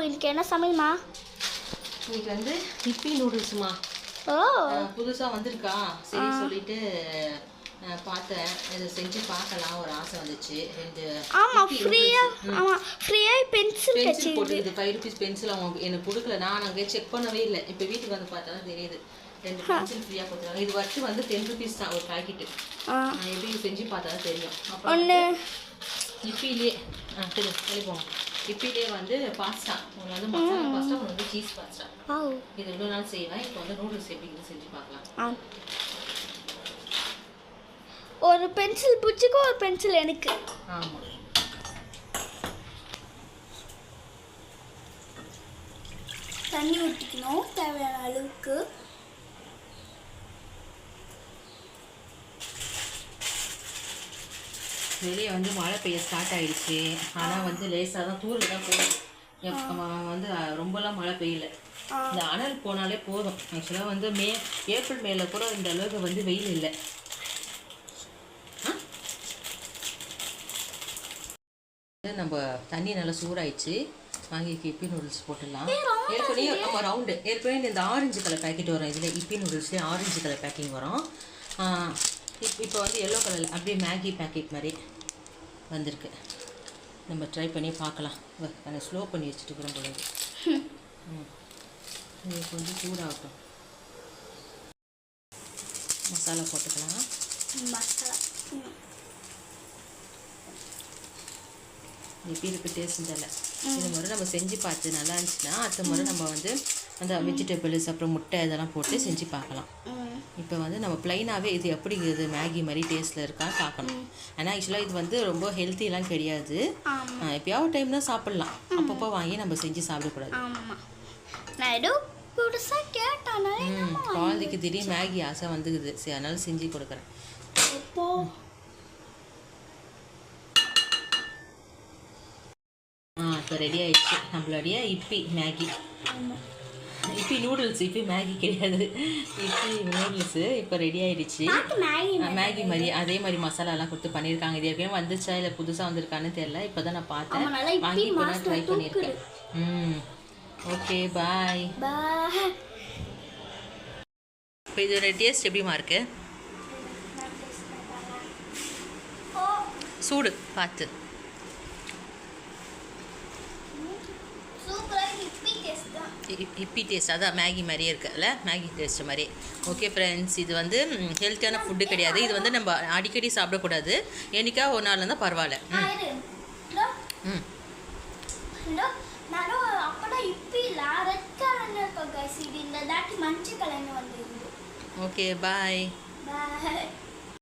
இன்னைக்கு என்ன சமையல்மா? இன்னைக்கு வந்து இப்பி நூடுல்ஸ்மா. புதுசாக வந்திருக்கா, சரி சொல்லிட்டு பார்த்தேன். இதை செஞ்சு பார்க்கலாம் ஒரு ஆசை வந்துச்சு. ஃப்ரீயாக பென்சில் போட்டுக்குது. 5 rupees பென்சில் அவங்க எனக்கு கொடுக்கல. நான் அங்கே செக் பண்ணவே இல்லை. இப்போ வீட்டுக்கு வந்து பார்த்தா தான் தெரியுது. 2 பென்சில் ஃப்ரீயாக கொடுத்துருவாங்க. இது வச்சு வந்து 10 rupees தான் ஒரு பாக்கெட்டு. நான் எப்படி செஞ்சு பார்த்தா தான் தெரியும். அப்புறம் இப்பிலே தெரியும் இப்பிலே வந்து பாஸ்தா. ஒன்று வந்து மசாலா பாஸ்தா, ஒன்று வந்து சீஸ் பாஸ்தா. இது 2 நாள் செய்வேன். இப்போ வந்து நூடுல்ஸ் எப்படி செஞ்சு பார்க்கலாம். ஒரு பென்சில் பூச்சிக்கு ஒரு பென்சில் எனக்கு. ஆமாம். தண்ணி ஊற்றிக்கணும் தேவையான அளவுக்கு. வெளியே வந்து மழை பெய்ய ஸ்டார்ட் ஆகிடுச்சு. ஆனால் வந்து லேசாக தான் தூரில் தான் போகுது. வந்து ரொம்பலாம் மழை பெய்யல. இந்த அனல் போனாலே போதும். ஆக்சுவலாக வந்து ஏப்ரல் மேல கூட இந்த அளவுக்கு வந்து வெயில் இல்லை. நம்ம தண்ணி நல்லா சூடாயிடுச்சு. வாங்கி இப்பி நூடுல்ஸ் போட்டுடலாம். ஏற்கனவே நம்ம ரவுண்டு ஏற்கனவே இந்த ஆரஞ்சு கலர் பேக்கெட் வரும். இதில் இப்பி நூடுல்ஸ்லேயே ஆரஞ்சு கலர் பேக்கிங் வரும். இப்போ வந்து எல்லோ கலரில் அப்படியே மேகி பேக்கெட் மாதிரி வந்திருக்கு. நம்ம ட்ரை பண்ணி பார்க்கலாம். நான் ஸ்லோ பண்ணி வச்சுட்டு இருக்கிறோம் பொழுது. இது கொஞ்சம் சூடாகட்டும். மசாலா போட்டுக்கலாம். எப்படி இருக்குது டேஸ்ட் தெரியல. இது முறை நம்ம செஞ்சு பார்த்து நல்லா இருந்துச்சுன்னா அடுத்த முறை நம்ம வந்து அந்த வெஜிடபிள்ஸ் அப்புறம் முட்டை இதெல்லாம் போட்டு செஞ்சு பார்க்கலாம். இப்போ வந்து நம்ம ப்ளைனாகவே இது எப்படி இது மேகி மாதிரி டேஸ்ட்டில் இருக்கா பார்க்கணும். ஆனால் ஆக்சுவலாக இது வந்து ரொம்ப ஹெல்த்திலாம் கிடையாது. எப்போயாவது டைம் தான் சாப்பிட்லாம். அப்பப்போ வாங்கி நம்ம செஞ்சு சாப்பிடக்கூடாது. குழந்தைக்கு திடீர்னு மேகி ஆசை வந்துக்குது. சரி, அதனால செஞ்சு கொடுக்குறேன். இப்போ ரெடி ஆகிடுச்சு நம்மளுடைய இப்பி மேகி. இப்பி நூடுல்ஸ், இப்பி மேகி கிடையாது, இப்பி நூடுல்ஸு இப்போ ரெடி ஆகிடுச்சு. மேகி மாதிரி அதே மாதிரி மசாலாலாம் கொடுத்து பண்ணியிருக்காங்க. இது ஏற்கனவே வந்துச்சா இல்லை புதுசாக வந்திருக்கான்னு தெரியல. இப்போ தான் நான் பார்த்தேன். வாங்கி இப்போ நான் ட்ரை பண்ணியிருக்கேன். ஓகே, பாய். இப்போ இதோட டேஸ்ட் எப்படிமா இருக்கு? சூடு பார்த்து. இப்பி டேஸ்ட் அதான் மேகி மாதிரியே இருக்குல்ல, மேகி டேஸ்ட் மாதிரி. ஓகே ஃப்ரெண்ட்ஸ், இது வந்து ஹெல்த்தியான ஃபுட்டு கிடையாது. இது வந்து நம்ம அடிக்கடி சாப்பிடக்கூடாது. என்னைக்கா ஒரு நாள் இருந்தால் பரவாயில்ல. ஓகே, பாய்.